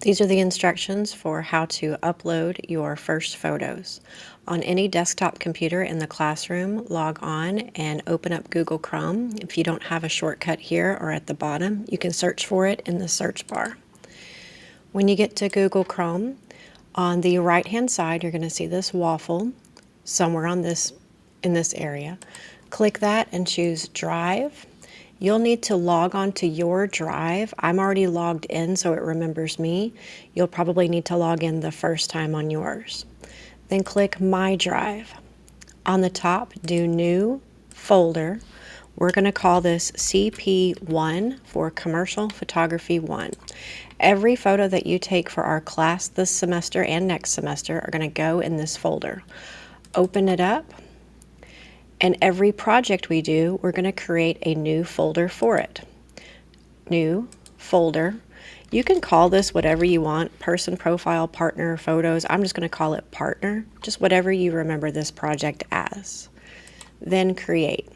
These are the instructions for how to upload your first photos. On any desktop computer in the classroom, log on and open up Google Chrome. If you don't have a shortcut here or at the bottom, you can search for it in the search bar. When you get to Google Chrome, on the right-hand side, you're going to see this waffle somewhere in this area. Click that and choose Drive. You'll need to log on to your drive. I'm already logged in, so it remembers me. You'll probably need to log in the first time on yours. Then click My Drive. On the top, do New Folder. We're going to call this CP1 for Commercial Photography 1. Every photo that you take for our class this semester and next semester are going to go in this folder. Open it up. And every project we do, we're going to create a new folder for it. New folder. You can call this whatever you want, person, profile, partner, photos. I'm just going to call it partner, just whatever you remember this project as. Then create.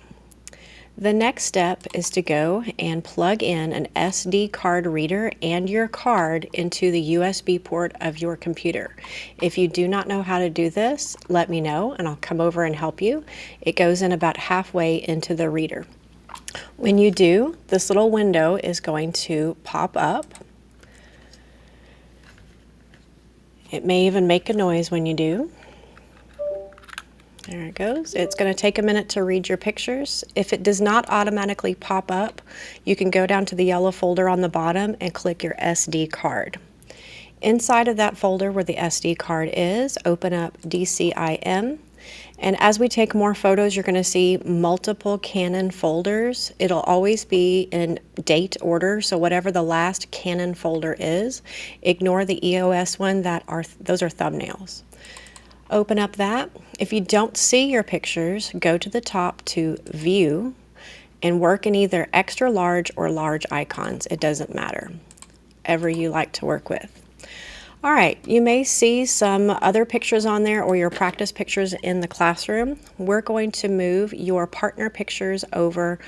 The next step is to go and plug in an SD card reader and your card into the USB port of your computer. If you do not know how to do this, let me know and I'll come over and help you. It goes in about halfway into the reader. When you do, this little window is going to pop up. It may even make a noise when you do. There it goes. It's going to take a minute to read your pictures. If it does not automatically pop up, you can go down to the yellow folder on the bottom and click your SD card. Inside of that folder where the SD card is, open up DCIM. And as we take more photos, you're going to see multiple Canon folders. It'll always be in date order, so whatever the last Canon folder is, ignore the EOS one. Those are thumbnails. Open up that. If you don't see your pictures, go to the top to View and work in either extra large or large icons. It doesn't matter. Whatever you like to work with. All right, you may see some other pictures on there or your practice pictures in the classroom. We're going to move your partner pictures over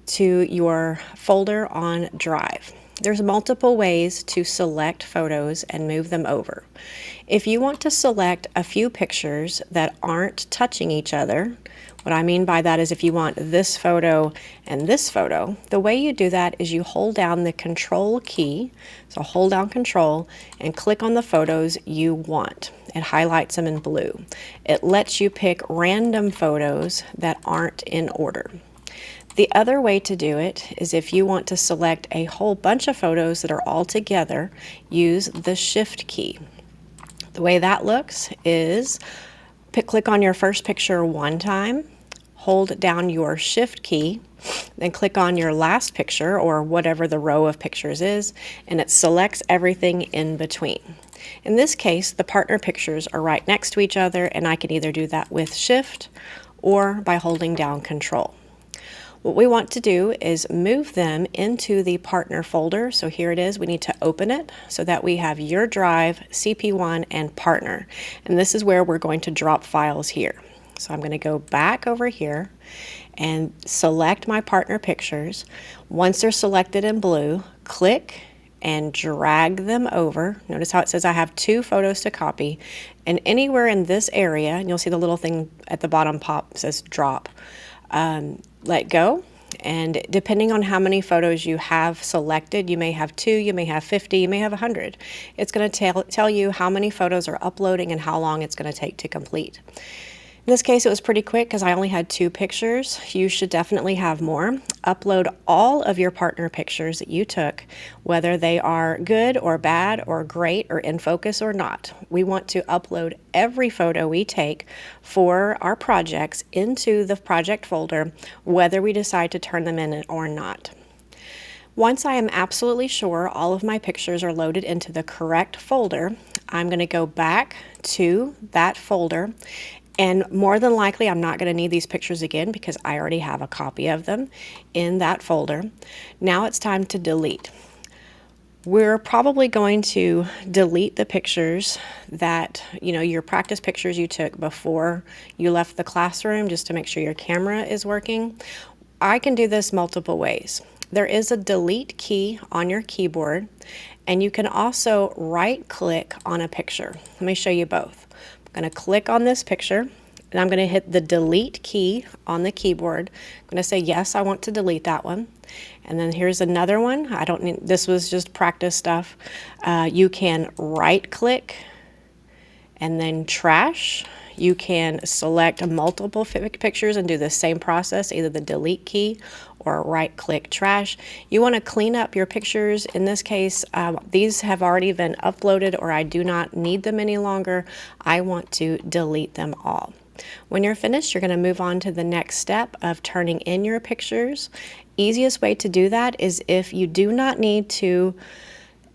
to your folder on Drive. There's multiple ways to select photos and move them over. If you want to select a few pictures that aren't touching each other, what I mean by that is if you want this photo and this photo, the way you do that is you hold down the Control key, so hold down Control and click on the photos you want. It highlights them in blue. It lets you pick random photos that aren't in order. The other way to do it is if you want to select a whole bunch of photos that are all together, use the Shift key. The way that looks is click on your first picture one time, hold down your Shift key, then click on your last picture or whatever the row of pictures is, and it selects everything in between. In this case, the partner pictures are right next to each other, and I can either do that with Shift or by holding down Control. What we want to do is move them into the partner folder. So here it is. We need to open it so that we have your drive, CP1, and partner. And this is where we're going to drop files here. So I'm going to go back over here and select my partner pictures. Once they're selected in blue, click and drag them over. Notice how it says I have 2 photos to copy. And anywhere in this area, and you'll see the little thing at the bottom pop says drop. Let go, and depending on how many photos you have selected, you may have 2, you may have 50, you may have 100. It's going to tell you how many photos are uploading and how long it's going to take to complete. In this case, it was pretty quick because I only had 2 pictures. You should definitely have more. Upload all of your partner pictures that you took, whether they are good or bad or great or in focus or not. We want to upload every photo we take for our projects into the project folder, whether we decide to turn them in or not. Once I am absolutely sure all of my pictures are loaded into the correct folder, I'm going to go back to that folder. And more than likely, I'm not going to need these pictures again because I already have a copy of them in that folder. Now it's time to delete. We're probably going to delete the pictures that, your practice pictures you took before you left the classroom just to make sure your camera is working. I can do this multiple ways. there is a delete key on your keyboard, and you can also right click on a picture. Let me show you both. I'm going to click on this picture, and I'm going to hit the delete key on the keyboard. I'm going to say, yes, I want to delete that one. And then here's another one. I don't need, this was just practice stuff. You can right click and then trash. You can select multiple pictures and do the same process, either the delete key or right click trash. You want to clean up your pictures. In this case, these have already been uploaded, or I do not need them any longer. I want to delete them all. When you're finished, you're going to move on to the next step of turning in your pictures. Easiest way to do that is if you do not need to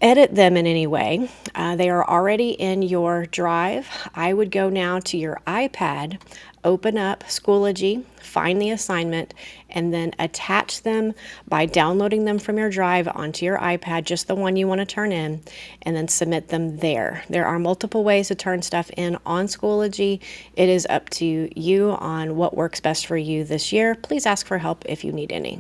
edit them in any way. They are already in your drive. I would go now to your iPad, open up Schoology, find the assignment, and then attach them by downloading them from your drive onto your iPad, just the one you want to turn in, and then submit them there. There are multiple ways to turn stuff in on Schoology. It is up to you on what works best for you this year. Please ask for help if you need any.